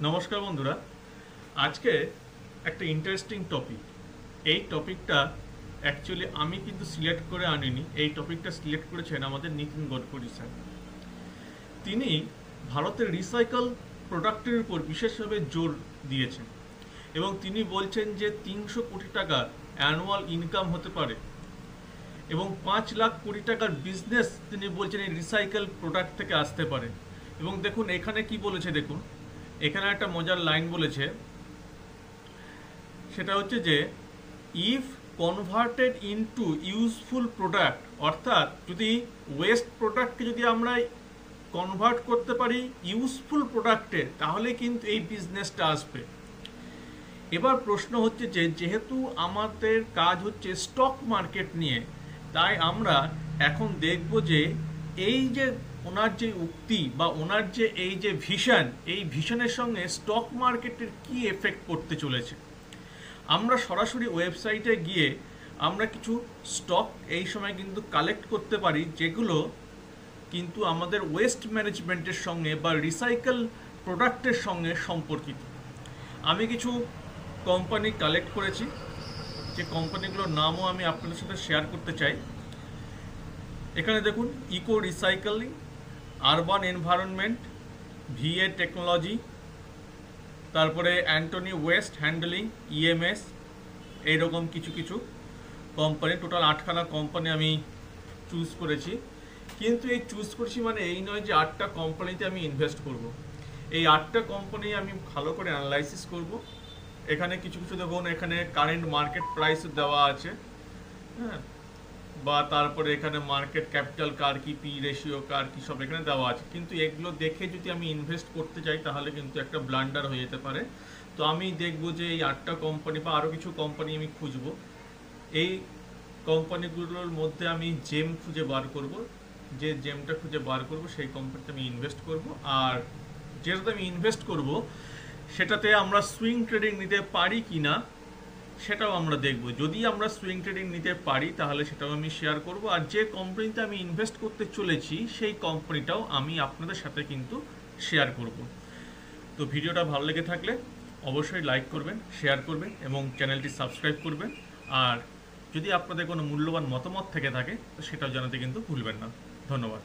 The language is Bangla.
নমস্কার বন্ধুরা, আজকে একটা ইন্টারেস্টিং টপিক। এই টপিকটা অ্যাকচুয়ালি আমি কিন্তু সিলেক্ট করে আনিনি। এই টপিকটা সিলেক্ট করেছেন আমাদের নীতিন গডকরি স্যার। তিনি ভারতের রিসাইকেল প্রোডাক্টের উপর বিশেষভাবে জোর দিয়েছেন এবং তিনি বলছেন যে ৩০০ কোটি টাকা অ্যানুয়াল ইনকাম হতে পারে এবং ৫ লাখ কোটি টাকার বিজনেস তিনি বলছেন এই রিসাইকেল প্রোডাক্ট থেকে আসতে পারে। এবং দেখুন এখানে কি বলেছে, দেখুন এখানে একটা মজার লাইন বলেছে, সেটা হচ্ছে যে if converted into useful product, অর্থাৎ যদি ওয়েস্ট প্রোডাক্টকে যদি আমরা কনভার্ট করতে পারি ইউজফুল প্রোডাক্টে, তাহলে কিন্তু এই বিজনেসটা আসবে। এবার প্রশ্ন হচ্ছে যে যেহেতু আমাদের কাজ হচ্ছে স্টক মার্কেট নিয়ে, তাই আমরা এখন দেখব যে এই যে ওনার যে উক্তি বা ওনার যে এই যে ভিশন, এই ভিশনের সঙ্গে স্টক মার্কেটের কি এফেক্ট পড়তে চলেছে। আমরা সরাসরি ওয়েবসাইটে গিয়ে আমরা কিছু স্টক এই সময় কিন্তু কালেক্ট করতে পারি, যেগুলো কিন্তু আমাদের ওয়েস্ট ম্যানেজমেন্টের সঙ্গে বা রিসাইকেল প্রোডাক্টের সঙ্গে সম্পর্কিত। আমি কিছু কোম্পানি কালেক্ট করেছি, যে কোম্পানিগুলোর নামও আমি আপনাদের সাথে শেয়ার করতে চাই। এখানে দেখুন eco recycling, urban environment, VA technology, তারপরে অ্যান্টনি ওয়েস্ট হ্যান্ডলিং, ইএমএস, এইরকম কিছু কিছু কোম্পানি, টোটাল 8খানা কোম্পানি আমি চুজ করেছি। কিন্তু এই চুজ করছি মানে এই নয় যে 8টা কোম্পানিতে আমি ইনভেস্ট করব। এই 8টা কোম্পানি আমি ভালো করে অ্যানালাইসিস করব। এখানে কিছু কিছু দেখুন, এখানে কারেন্ট মার্কেট প্রাইস দেওয়া আছে, হ্যাঁ, বা তারপরে এখানে মার্কেট ক্যাপিটাল কার কি, পি রেশিও কার কি, সব এখানে দেওয়া আছে। কিন্তু এগুলো দেখে যদি আমি ইনভেস্ট করতে যাই তাহলে কিন্তু একটা ব্লান্ডার হয়ে যেতে পারে। তো আমি দেখব যে এই 8টা কোম্পানি বা আরও কিছু কোম্পানি আমি খুঁজব। এই কোম্পানিগুলোর মধ্যে আমি জেম খুঁজে বার করব, যে জেমটা খুঁজে বার করব সেই কোম্পানিতে আমি ইনভেস্ট করব। আর যেটাতে আমি ইনভেস্ট করব সেটাতে আমরা সুইং ট্রেডিং নিতে পারি কি না সেটাও আমরা দেখব। যদি আমরা সুইং ট্রেডিং নিতে পারি তাহলে সেটাও আমি শেয়ার করব। আর যে কোম্পানিতে আমি ইনভেস্ট করতে চলেছি সেই কোম্পানিটাও আমি আপনাদের সাথে কিন্তু শেয়ার করব। তো ভিডিওটা ভালো লেগে থাকলে অবশ্যই লাইক করবেন, শেয়ার করবেন এবং চ্যানেলটি সাবস্ক্রাইব করবেন। আর যদি আপনাদের কোনো মূল্যবান মতামত থেকে থাকে তো সেটাও জানাতে কিন্তু ভুলবেন না। ধন্যবাদ।